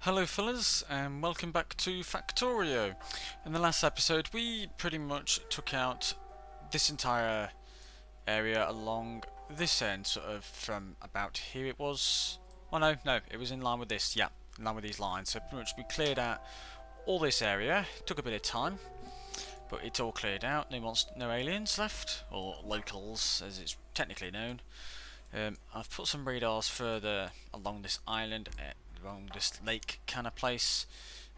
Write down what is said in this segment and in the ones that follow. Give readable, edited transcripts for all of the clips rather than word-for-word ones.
Hello fellas, and welcome back to Factorio. In the last episode we pretty much took out this entire area along this end, sort of from about here it was. Oh no, it was in line with this, yeah, in line with these lines. So pretty much we cleared out all this area. It took a bit of time, but it's all cleared out. No aliens left, or locals as it's technically known. I've put some radars further along this island, along this lake kind of place,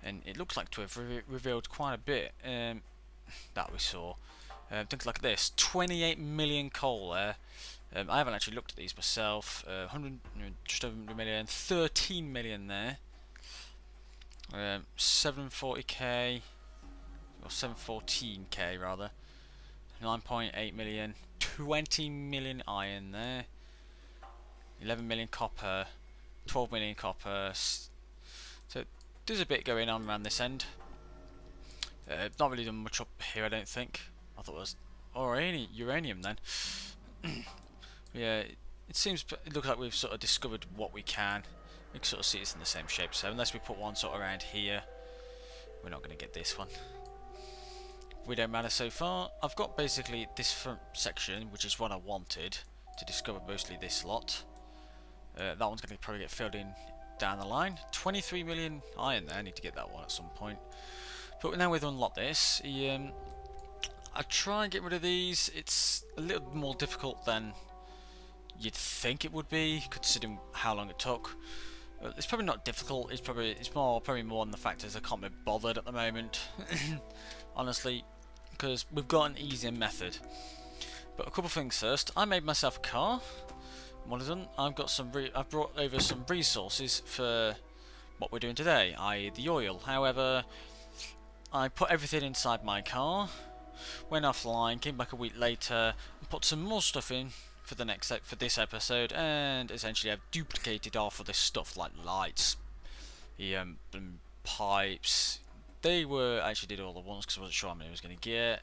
and it looks like to have revealed quite a bit that we saw. Things like this, 28 million coal there. I haven't actually looked at these myself. 100, just over 100 million, 13 million there. 740k, or 714k rather. 9.8 million, 20 million iron there. 11 million copper, 12 million copper. So there's a bit going on around this end. Not really done much up here, I don't think. I thought it was uranium then. Yeah, it looks like we've sort of discovered what we can. You can sort of see it's in the same shape. So unless we put one sort of around here, we're not going to get this one. We don't matter so far. I've got basically this front section, which is what I wanted to discover, mostly this lot. That one's going to probably get filled in down the line. 23 million iron there. I need to get that one at some point. But now we've unlocked this, I try and get rid of these. It's a little more difficult than you'd think it would be, considering how long it took. It's probably not difficult. It's probably more than the fact is I can't be bothered at the moment, honestly, because we've got an easier method. But a couple of things first. I made myself a car. What I've done, I've brought over some resources for what we're doing today, i.e. the oil. However, I put everything inside my car, went offline, came back a week later, and put some more stuff in for this episode, and essentially I've duplicated half of this stuff, like lights, the pipes. I actually did all the ones because I wasn't sure how many I was going to get.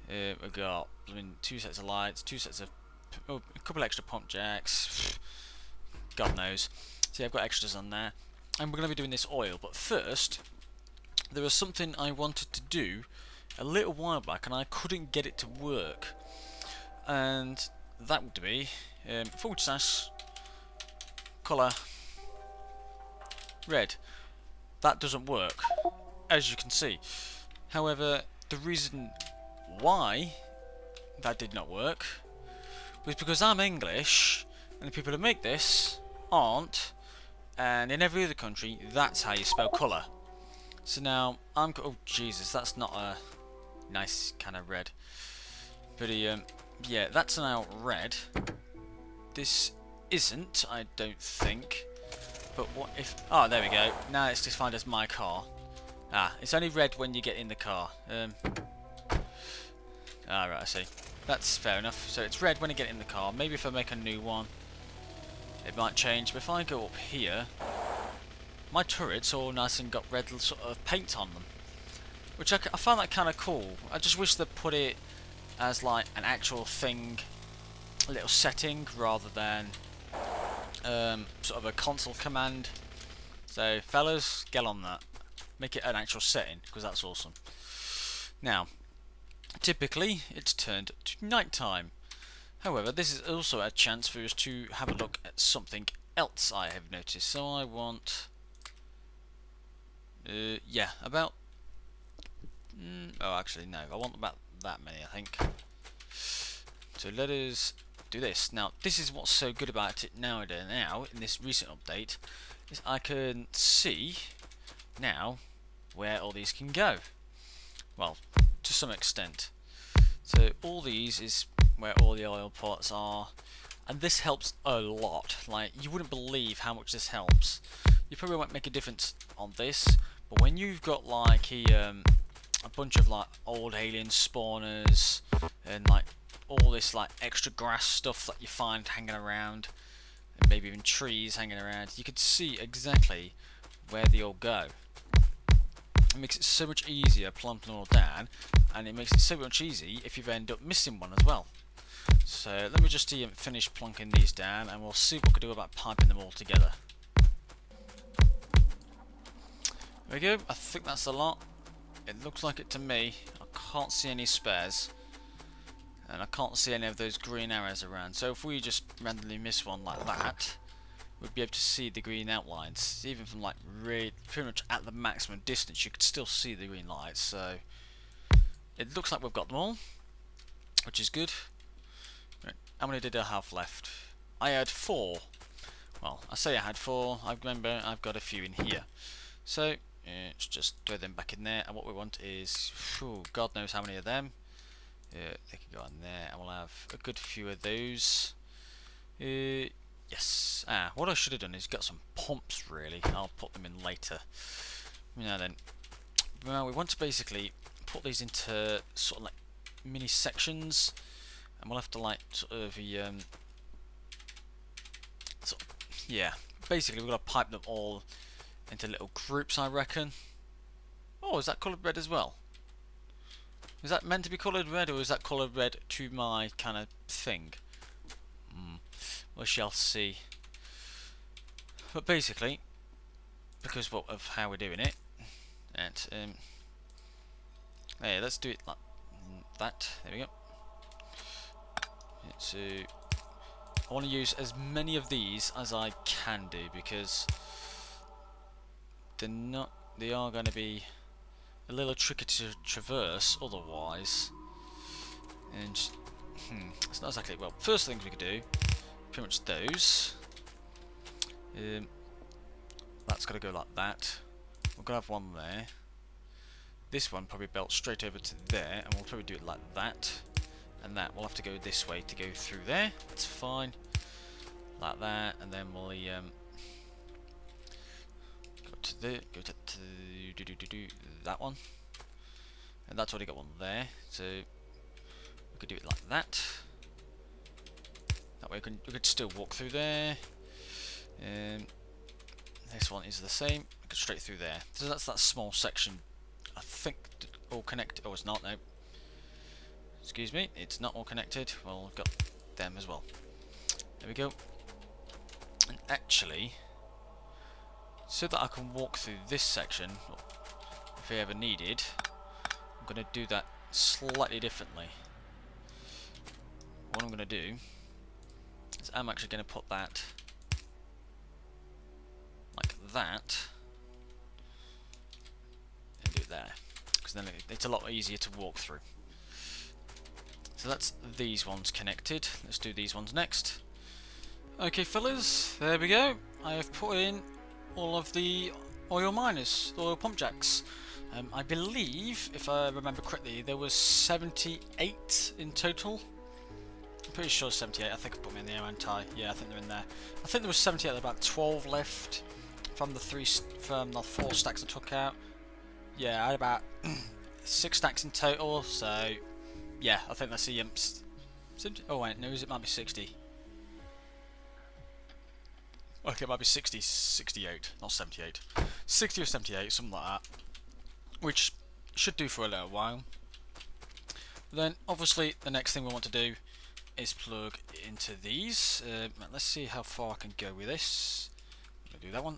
We got 2 sets of lights, 2 sets of a couple extra pump jacks, God knows. See, I've got extras on there, and we're going to be doing this oil. But first, there was something I wanted to do a little while back, and I couldn't get it to work, and that would be / colour red. That doesn't work, as you can see. However, the reason why that did not work was because I'm English and the people who make this aren't, and in every other country that's how you spell colour. So now oh Jesus, that's not a nice kind of red. But yeah, that's now red. This isn't, I don't think. But what if? Oh, there we go. Now it's defined as my car. It's only red when you get in the car. Right, I see. That's fair enough. So it's red when you get in the car. Maybe if I make a new one, it might change. But if I go up here, my turret's all nice and got red sort of paint on them, which I find that kind of cool. I just wish they'd put it as like an actual thing, a little setting, rather than sort of a console command. So fellas, get on that. Make it an actual setting, because that's awesome. Now, typically it's turned to night time. However, this is also a chance for us to have a look at something else I have noticed. So I want yeah, about oh actually no, I want about that many, I think. So let us do this. Now this is what's so good about it now in this recent update, is I can see now where all these can go. Well, to some extent. So all these is where all the oil ports are, and this helps a lot. Like, you wouldn't believe how much this helps. You probably won't make a difference on this, but when you've got like a bunch of like old alien spawners and like all this like extra grass stuff that you find hanging around, and maybe even trees hanging around, you could see exactly where they all go. It makes it so much easier plumping them all down, and it makes it so much easier if you end up missing one as well. So let me just finish plonking these down, and we'll see what we can do about piping them all together. we go. I think that's a lot. It looks like it to me. I can't see any spares. And I can't see any of those green arrows around. So if we just randomly miss one like that, we'd be able to see the green outlines. Even from like pretty much at the maximum distance, you could still see the green lights. So it looks like we've got them all, which is good. Right. How many did I have left? I had 4. Well, I say I had 4. I remember I've got a few in here. So let's just throw them back in there. And what we want is, God knows how many of them. They can go in there, and we'll have a good few of those. Yes. What I should have done is got some pumps. Really, I'll put them in later. Now then, well, we want to basically put these into sort of like mini sections, and we'll have to like yeah. Basically, we've got to pipe them all into little groups, I reckon. Oh, is that coloured red as well? Is that meant to be coloured red, or is that coloured red to my kind of thing? We shall see. But basically, because of how we're doing it, and hey, let's do it like that. There we go. So I want to use as many of these as I can do, because they are going to be a little tricky to traverse otherwise. And it's not exactly, well, first things we could do, pretty much those. That's got to go like that. We're going to have one there. This one probably belts straight over to there, and we'll probably do it like that. And that, we'll have to go this way to go through there. That's fine. Like that, and then we'll go to that one, and that's already got one there, so we could do it like that. That way we could still walk through there. This one is the same. We go straight through there. So that's that small section. I think all connected. Oh, it's not. No. Excuse me. It's not all connected. Well, I've got them as well. There we go. And actually, so that I can walk through this section, if I ever needed, I'm going to do that slightly differently. What I'm going to do is I'm actually going to put that like that, and do it there, because then it's a lot easier to walk through. So that's these ones connected. Let's do these ones next. Okay, fellas, there we go. I have put in all of the oil miners, the oil pump jacks. I believe, if I remember correctly, there was 78 in total. I'm pretty sure 78. I think I put them in there, aren't I? Yeah, I think they're in there. I think there was 78. There were about 12 left from the 4 stacks I took out. Yeah, I had about 6 stacks in total. So yeah, I think that's the oh wait, no, it might be 60. Okay, it might be 60, 68, not 78. 60 or 78, something like that. Which should do for a little while. Then, obviously, the next thing we want to do is plug into these. Let's see how far I can go with this. I'm going to do that one.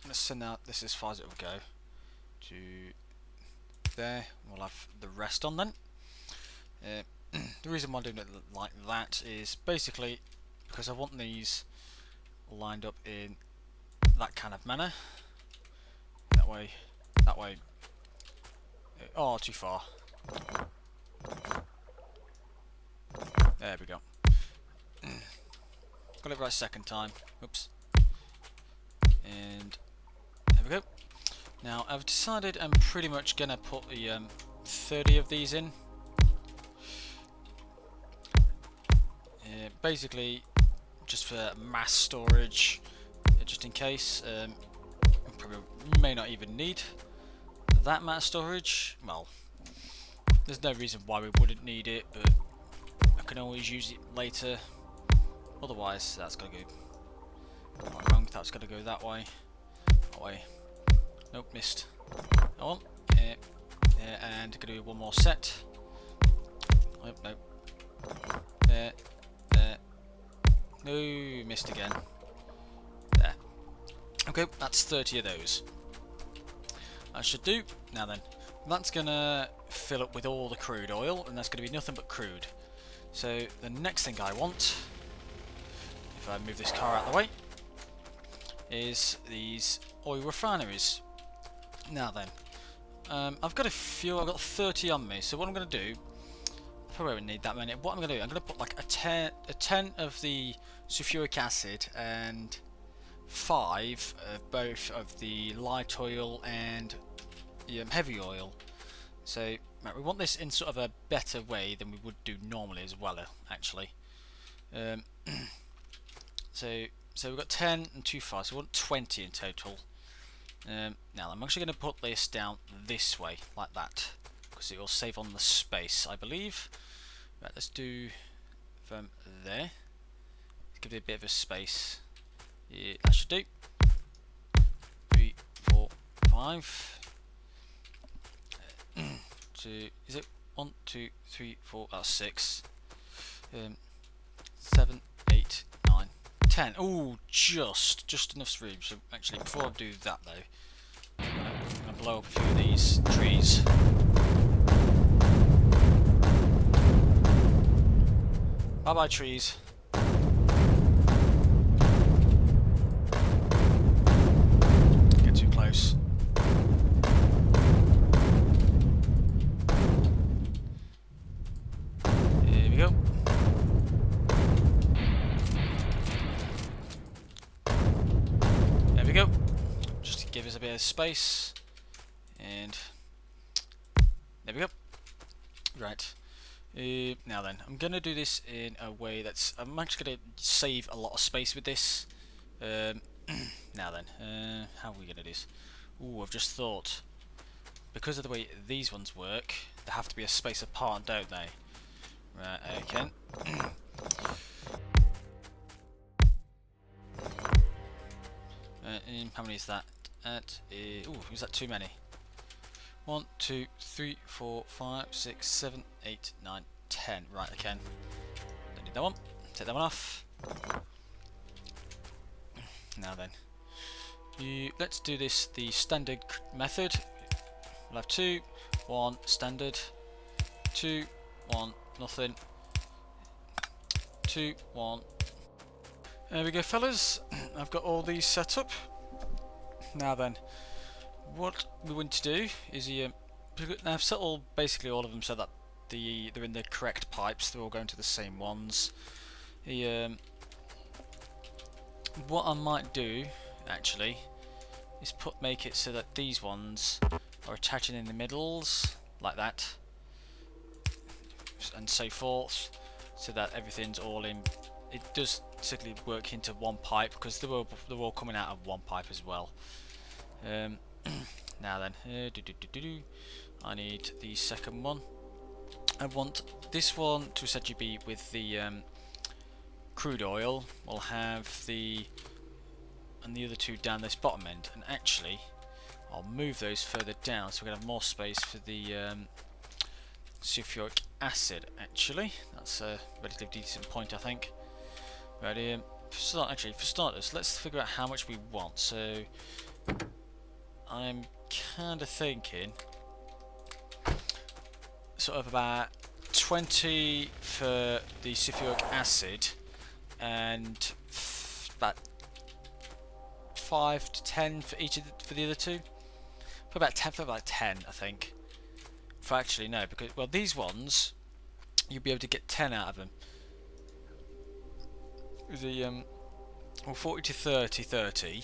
Let's send out this as far as it will go. To there. We'll have the rest on then. The reason why I'm doing it like that is basically because I want these lined up in that kind of manner. That way. Oh, too far. There we go. Got it right second time. Oops. And there we go. Now I've decided I'm pretty much gonna put the 30 of these in. Basically, just for mass storage, just in case. Probably may not even need that amount of storage. Well, there's no reason why we wouldn't need it, but I can always use it later. Otherwise, that's gotta go wrong. That's gotta go that way. That way. Nope, missed. That one. And gonna do one more set. Nope, nope. There. No, missed again. There. Okay, that's 30 of those. That should do. Now then, that's going to fill up with all the crude oil, and that's going to be nothing but crude. So the next thing I want, if I move this car out of the way, is these oil refineries. Now then, I've got 30 on me, so what I'm going to do, probably won't need that many. What I'm going to do, I'm going to put like a 10 of the sulfuric acid and 5 of both of the light oil and heavy oil. So right, we want this in sort of a better way than we would do normally as well, actually. So we've got 10 and 2 5, so we want 20 in total. Now I'm actually going to put this down this way, like that, because it will save on the space, I believe. Right, let's do from there. Give it a bit of a space. Yeah, that should do. 3, 4, 5. Is it 1, 2, 3, 4? That's 6. 7, 8, 9, 10. Ooh, just enough room. So actually, before I do that though, I'm gonna blow up a few of these trees. Bye bye trees. Get too close. Here we go. There we go. Just to give us a bit of space. And there we go. Right. Now then, I'm going to do this in a way that's... I'm actually going to save a lot of space with this. Now then, how are we going to do this? Ooh, I've just thought, because of the way these ones work, they have to be a space apart, don't they? Right, okay. How many is that? Ooh, is that too many? 1, 2, 3, 4, 5, 6, 7, 8, 9, 10. Right, okay. Don't need that one. Take that one off. Now then, let's do this the standard method. We'll have 2, 1 standard, 2, 1 nothing, 2, 1. There we go, fellas. I've got all these set up. Now then, what we want to do is I've set basically all of them so that they're in the correct pipes. They're all going to the same ones. What I might do actually is make it so that these ones are attaching in the middles like that, and so forth, so that everything's all in. It does typically work into one pipe because they're all coming out of one pipe as well. Now then, I need the second one. I want this one to essentially be with the crude oil. We'll have and the other two down this bottom end. And actually, I'll move those further down so we're gonna have more space for the sulfuric acid. Actually, that's a relatively decent point, I think. Right, for starters, let's figure out how much we want. So I'm kind of thinking sort of about 20 for the sulfuric acid and about 5 to 10 for each for the other two. For about 10, I think. Actually no, because well these ones you'll be able to get 10 out of them. The 40 to 30, 30.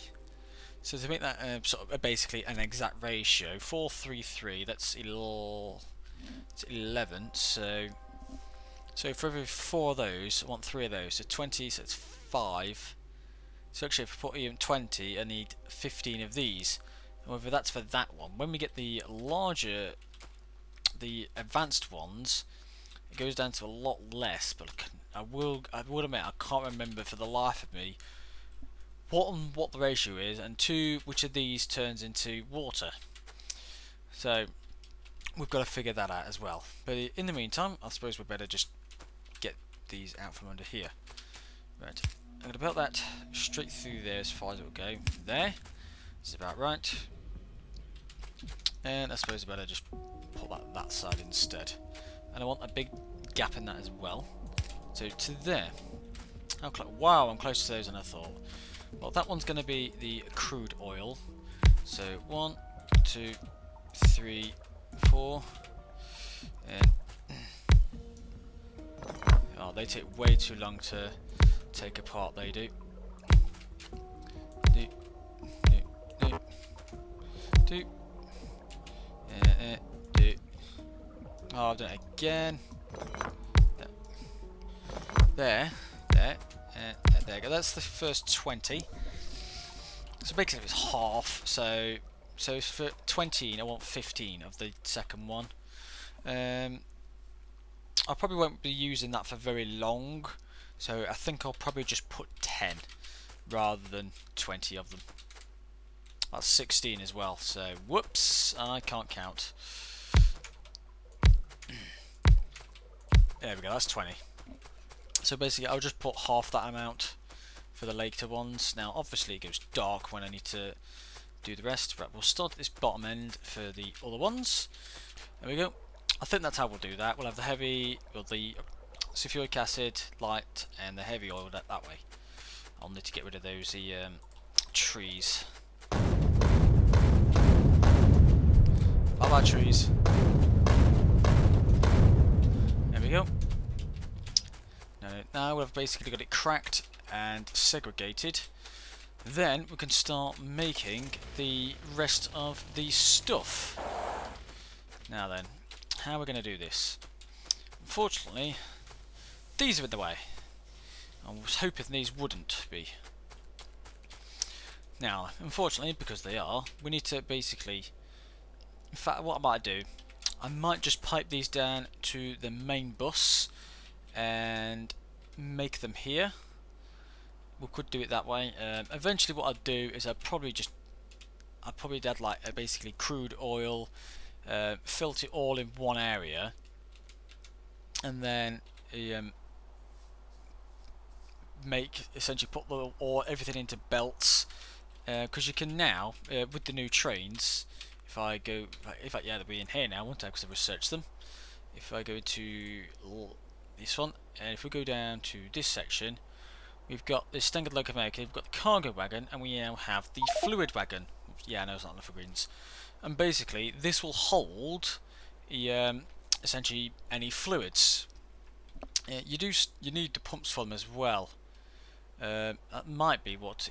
So to make that sort of basically an exact ratio, 433, that's 11. So for every 4 of those, I want 3 of those. So 20, so it's 5. So actually, if I put even 20, I need 15 of these. However, that's for that one. When we get the larger, the advanced ones, it goes down to a lot less. But I will admit, I can't remember for the life of me what the ratio is, and 2 which of these turns into water. So we've got to figure that out as well. But in the meantime, I suppose we better just get these out from under here. Right, I'm going to put that straight through there as far as it will go. There, this is about right. And I suppose I better just put that side instead. And I want a big gap in that as well. So to there. Wow, I'm closer to those than I thought. Well, that one's going to be the crude oil. So 1, 2, 3, 4. And oh, they take way too long to take apart. They do. Do. Do. Oh, I've done it again. There you go. That's the first 20. So basically it's half. So for 20, I want 15 of the second one. I probably won't be using that for very long. So I think I'll probably just put 10 rather than 20 of them. That's 16 as well. So whoops, I can't count. There we go. That's 20. So basically, I'll just put half that amount for the later ones. Now, obviously, it goes dark when I need to do the rest. Right, we'll start at this bottom end for the other ones. There we go. I think that's how we'll do that. We'll have the heavy, well, the sulfuric acid, light, and the heavy oil that way. I'll need to get rid of those trees. Bye bye trees. There we go. Now we've basically got it cracked and segregated. Then we can start making the rest of the stuff. Now then, how are we going to do this? Unfortunately, these are in the way. I was hoping these wouldn't be. Now, unfortunately, because they are, we need to basically... In fact, what I might do, I might just pipe these down to the main bus and make them here. We could do it that way. Eventually what I'd do is I'd probably add like basically crude oil, filter it all in one area, and then essentially put everything into belts, because you can now with the new trains. If I go, in fact, yeah, they'll be in here now, won't I? Because I've researched them. If I go into this one, and if we go down to this section, we've got the standard locomotive, we've got the cargo wagon, and we now have the fluid wagon. Yeah, I know it's not enough for greens. And basically, this will hold essentially any fluids. You need the pumps for them as well. That might be what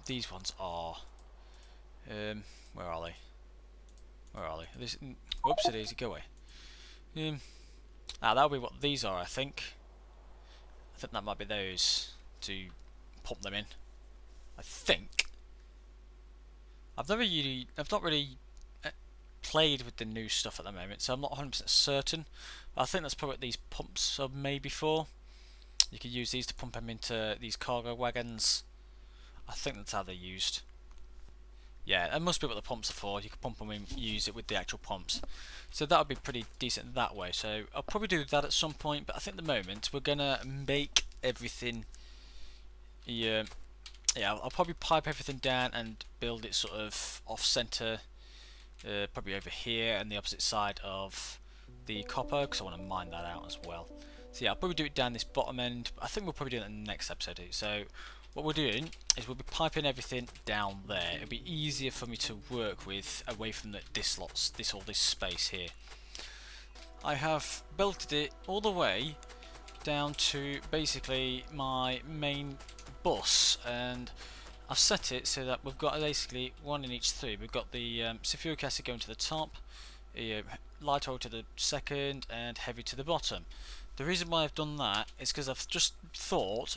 these ones are. Where are they? Where are they? Whoopsie daisy, go away. That'll be what these are, I think. I think that might be those to pump them in. I think. I've not really played with the new stuff at the moment, so I'm not 100% certain. But I think that's probably what these pumps are made for. You can use these to pump them into these cargo wagons. I think that's how they're used. Yeah, that must be what the pumps are for. You can pump them and use it with the actual pumps. So that would be pretty decent that way. So I'll probably do that at some point, but I think at the moment we're going to make everything... Yeah, I'll probably pipe everything down and build it sort of off-centre, probably over here and the opposite side of the copper, because I want to mine that out as well. So yeah, I'll probably do it down this bottom end. I think we'll probably do it in the next episode. So what we're doing is we'll be piping everything down there. It'll be easier for me to work with away from this space here. I have belted it all the way down to basically my main bus, and I've set it so that we've got basically one in each three. We've got the sulfuric acid going to the top, light oil to the second, and heavy to the bottom. The reason why I've done that is because I've just thought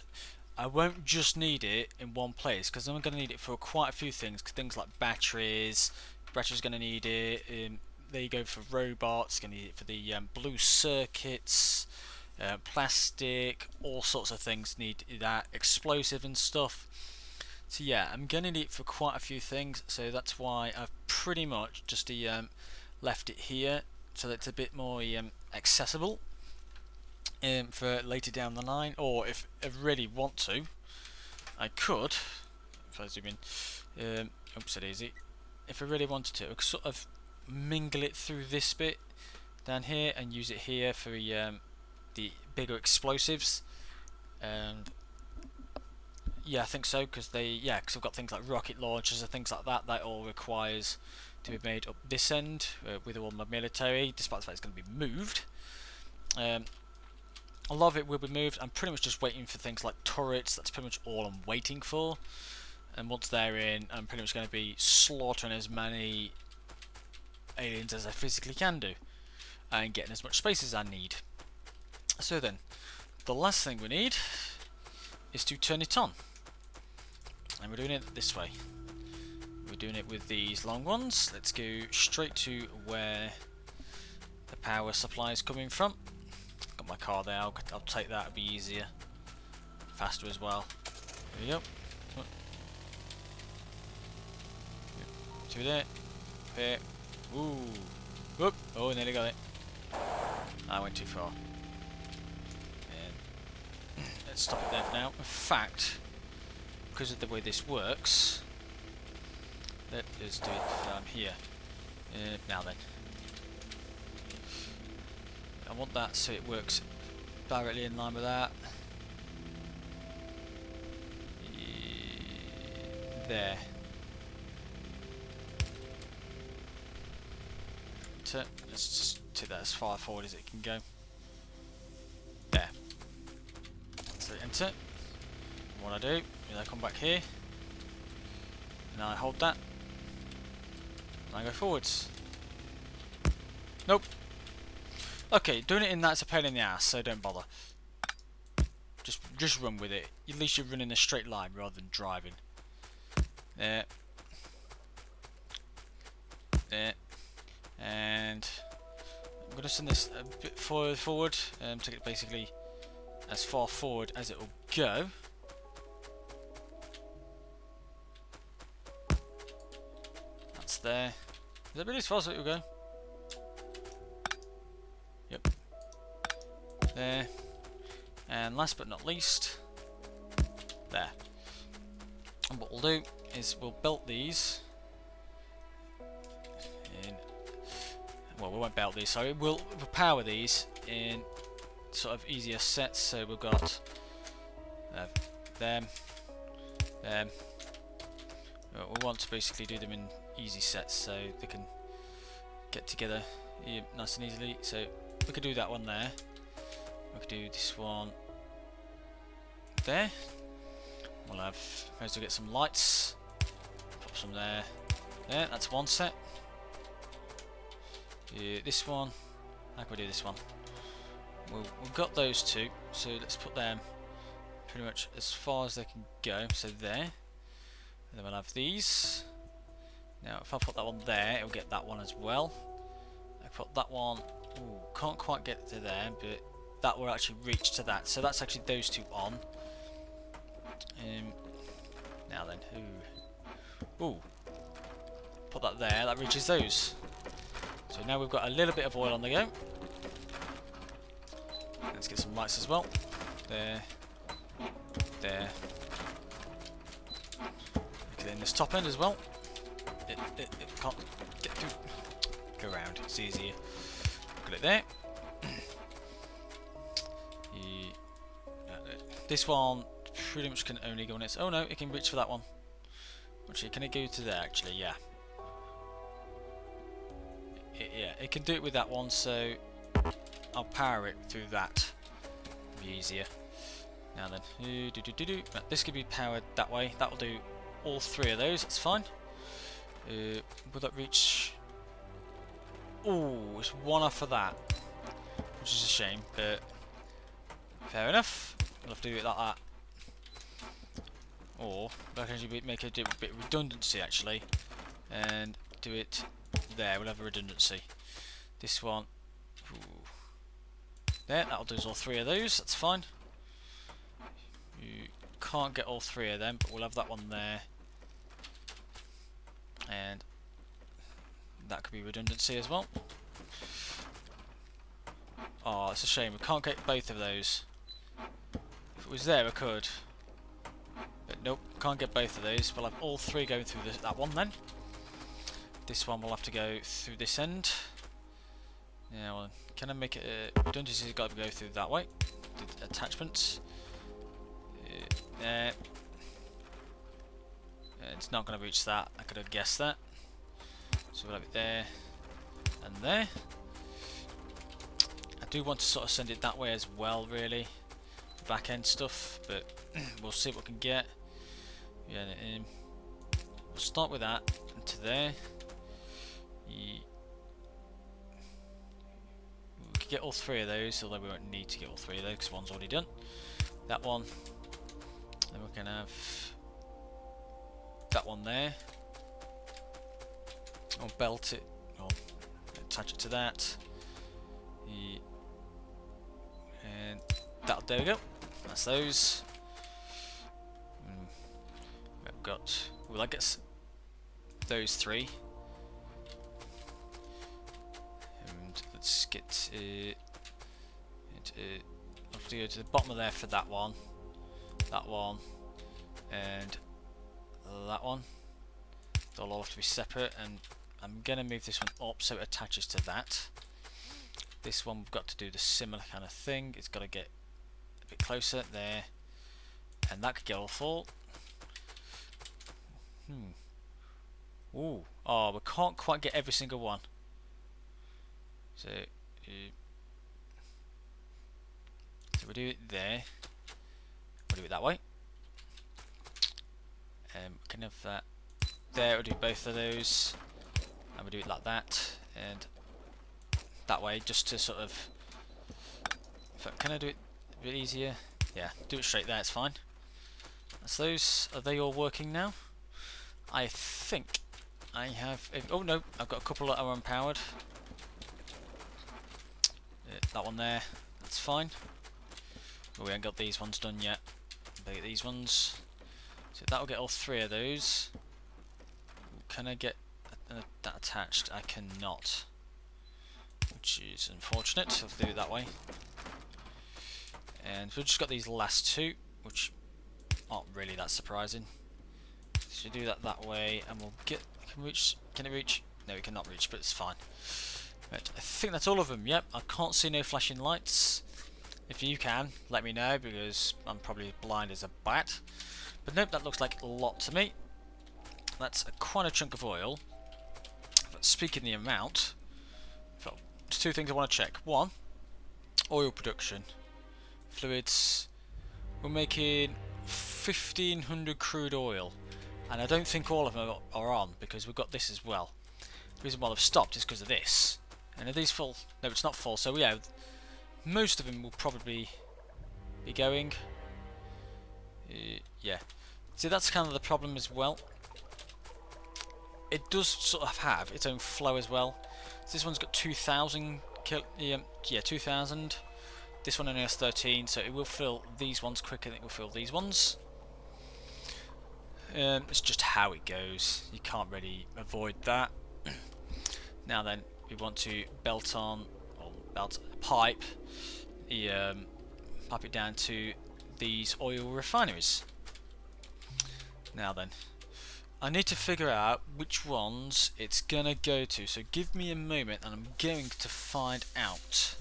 I won't just need it in one place, because I'm going to need it for quite a few things. Things like batteries. Batteries going to need it. There you go for robots. Going to need it for the blue circuits, plastic, all sorts of things need that. Explosive and stuff. So yeah, I'm going to need it for quite a few things. So that's why I've pretty much just left it here, so that it's a bit more accessible. For later down the line, or if I really want to, I could, if I zoom in, oops, it easy. If I really wanted to, I could sort of mingle it through this bit down here and use it here for the bigger explosives. And yeah, I think so, because because I've got things like rocket launchers and things like that. That all requires to be made up this end with all my military, despite the fact it's going to be moved. A lot of it will be moved. I'm pretty much just waiting for things like turrets. That's pretty much all I'm waiting for. And once they're in, I'm pretty much going to be slaughtering as many aliens as I physically can do, and getting as much space as I need. So then, the last thing we need is to turn it on. And we're doing it this way. We're doing it with these long ones. Let's go straight to where the power supply is coming from. Got my car there, I'll take that, it'll be easier. Faster as well. There we go. To there. Here. Ooh. Whoop. Oh, nearly got it. I went too far. And let's stop it there for now. In fact, because of the way this works, let us do it down here. Now then. I want that so it works directly in line with that. There. Let's just take that as far forward as it can go. There. So enter. And what I do is I come back here and I hold that and I go forwards. Nope. Okay, doing it in that's a pain in the ass, so don't bother. Just run with it. At least you're running a straight line rather than driving. There. There. And I'm going to send this a bit forward, take it basically as far forward as it will go. That's there. Is that really as far as it will go? Yep. There. And last but not least, there. And what we'll do is we'll belt these in. Well, we won't belt these, sorry. We'll power these in sort of easier sets. So we've got them. We want to basically do them in easy sets so they can get together nice and easily. So we could do that one there. We could do this one there. We'll have, may as well get some lights. Pop some there. There, that's one set. This one. How can we do this one? We've got those two, so let's put them pretty much as far as they can go. So there. And then we'll have these. Now, if I put that one there, it'll get that one as well. I put that one. Ooh, can't quite get to there, but that will actually reach to that. So that's actually those two on. Now then, ooh, put that there. That reaches those. So now we've got a little bit of oil on the go. Let's get some lights as well. There, there. Okay, in this top end as well. It can't get through. Go around. It's easier. Got it there. This one pretty much can only go on its. Oh no, it can reach for that one. Actually, can it go to there? Actually, yeah. Yeah, it can do it with that one. So I'll power it through that. It'll be easier. Now then, this could be powered that way. That will do all three of those. That's fine. Will that reach? Oh, it's one off of that, which is a shame, but fair enough. We'll have to do it like that. Or I can actually make a bit of redundancy actually, and do it there. We'll have a redundancy. This one, there. That'll do all three of those. That's fine. You can't get all three of them, but we'll have that one there, and that could be redundancy as well. Oh, it's a shame we can't get both of those. If it was there, I could. But nope, can't get both of those. We'll have all three going through that one then. This one will have to go through this end. Yeah, well, can I make it? Redundancy has got to go through that way. The attachments. It's not going to reach that. I could have guessed that. So we'll have it there and there. I do want to sort of send it that way as well, really. Back end stuff, but we'll see what we can get. Yeah, we'll start with that to there. We could get all three of those, although we won't need to get all three of those because one's already done. That one. Then we can have that one there. Or belt it, or attach it to that. And that, there we go. That's those. We've got, well, I guess those three. And let's get I'll have to go to the bottom of there for that one, and that one. They'll all have to be separate, and I'm gonna move this one up so it attaches to that. This one we've got to do the similar kind of thing. It's got to get a bit closer there, and that could get all full. Ooh, oh, we can't quite get every single one. So we do it there. We'll do it that way. We can have that there. We'll do both of those, and we'll do it like that, and that way, just to sort of. Can I do it a bit easier? Yeah, do it straight there. It's fine. That's those. Are they all working now? I think I have. Oh no, I've got a couple that are unpowered. That one there. That's fine. But we haven't got these ones done yet. Better get these ones. So that will get all three of those. Can I get that attached? I cannot, which is unfortunate. So I'll do it that way. And we've just got these last two, which aren't really that surprising. So do that way, and we'll get. Can it reach? No, it cannot reach, but it's fine. Right, I think that's all of them. Yep, I can't see no flashing lights. If you can, let me know, because I'm probably blind as a bat. But nope, that looks like a lot to me. That's quite a chunk of oil. But speaking of the amount, so there's two things I want to check. One, oil production. Fluids. We're making 1500 crude oil. And I don't think all of them are on, because we've got this as well. The reason why I've stopped is because of this. And are these full? No, it's not full. So yeah, most of them will probably be going. Yeah. See, that's kind of the problem as well. It does sort of have its own flow as well. So this one's got 2,000 yeah, 2,000. This one only has 13, so it will fill these ones quicker than it will fill these ones. It's just how it goes. You can't really avoid that. Now then, we want to belt on, or pipe it down to these oil refineries. Now then, I need to figure out which ones it's gonna go to. So give me a moment, and I'm going to find out.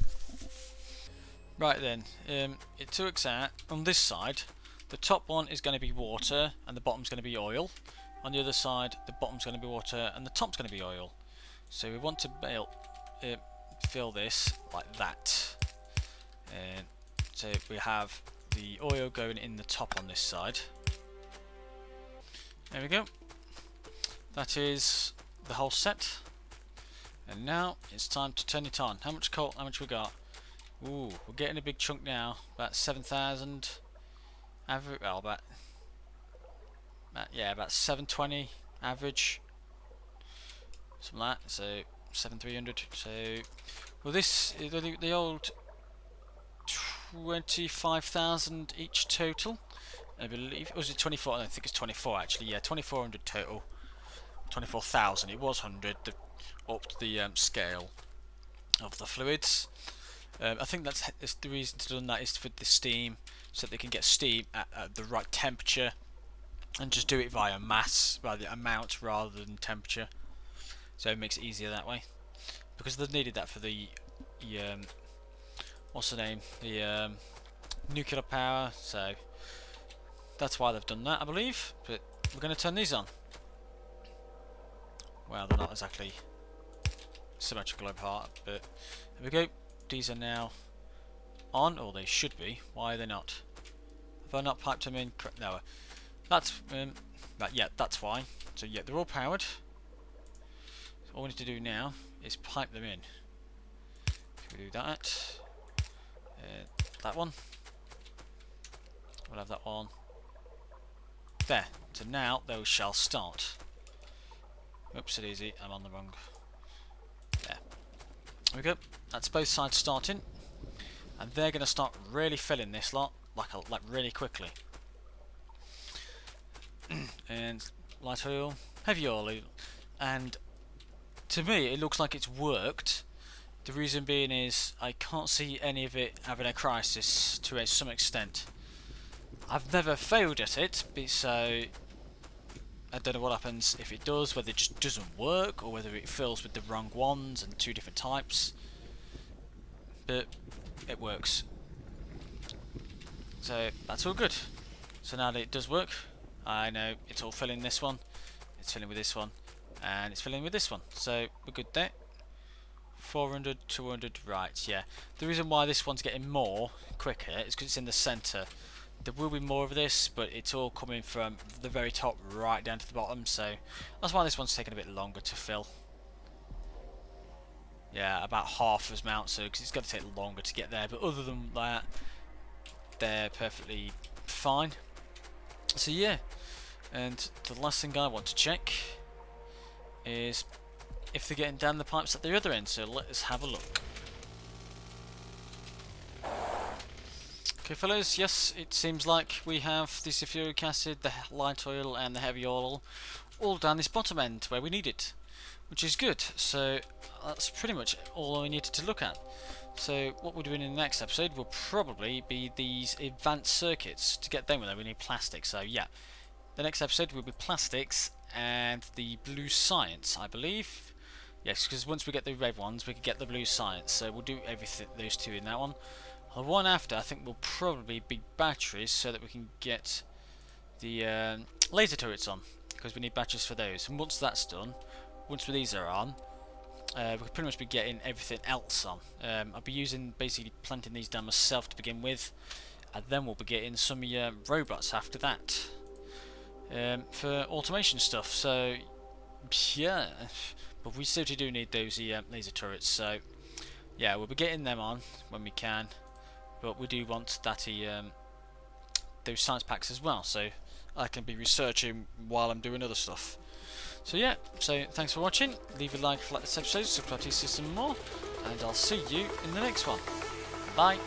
Right then, it works out on this side. The top one is going to be water, and the bottom's going to be oil. On the other side, the bottom's going to be water, and the top's going to be oil. So we want to fill this like that. And so we have the oil going in the top on this side. There we go. That is the whole set. And now it's time to turn it on. How much coal? How much we got? Ooh, we're getting a big chunk now. About 7,000. Average, well, about 720 average, something like that. So 7,300. So, well, this is the old 25,000 each total, I believe. Was it 24? I don't think it's 24 actually. Yeah, 2,400 total. 24,000. It was 100. Upped the scale of the fluids. I think that's the reason to do that is for the steam, so that they can get steam at the right temperature, and just do it via mass, via the amount rather than temperature. so it makes it easier that way. Because they've needed that for the what's the name? The nuclear power. So that's why they've done that, I believe. But we're going to turn these on. Well, they're not exactly symmetrical apart, but there we go. These are now on, or they should be. Why are they not? Have I not piped them in? No, that's yeah, that's why. So yeah, they're all powered. So all we need to do now is pipe them in. If we do that, that one, we'll have that one there. So now those shall start. Oops, it easy. I'm on the wrong. There. There we go. That's both sides starting, and they're going to start really filling this lot like really quickly. And light oil, heavy oil, and to me it looks like it's worked. The reason being is I can't see any of it having a crisis to some extent. I've never failed at it, so I don't know what happens if it does, whether it just doesn't work or whether it fills with the wrong ones and two different types, but it works. So that's all good. So now that it does work, I know it's all filling this one, it's filling with this one, and it's filling with this one, so we're good there. 400, 200, right, yeah. The reason why this one's getting more quicker is because it's in the centre. There will be more of this, but it's all coming from the very top right down to the bottom, so that's why this one's taking a bit longer to fill. Yeah, about half as amount, so because it's going to take longer to get there, but other than that, they're perfectly fine. So yeah, and the last thing I want to check is if they're getting down the pipes at the other end, so let us have a look. Okay fellas, yes, it seems like we have the sulfuric acid, the light oil and the heavy oil all down this bottom end where we need it, which is good. So that's pretty much all we needed to look at. So what we're doing in the next episode will probably be these advanced circuits. To get them with them we need plastic, so yeah, the next episode will be plastics and the blue science, I believe. Yes, because once we get the red ones we can get the blue science, so we'll do everything, those two in that one. The one after I think will probably be batteries, so that we can get the laser turrets on, because we need batteries for those. And once that's done, once these are on, we could pretty much be getting everything else on. I'll be using, basically planting these down myself to begin with, and then we'll be getting some robots after that for automation stuff. So yeah, but we still do need those laser turrets, so yeah, we'll be getting them on when we can, but we do want that those science packs as well, so I can be researching while I'm doing other stuff. So yeah, so thanks for watching. Leave a like if you like this episode, subscribe to see some more, and I'll see you in the next one. Bye.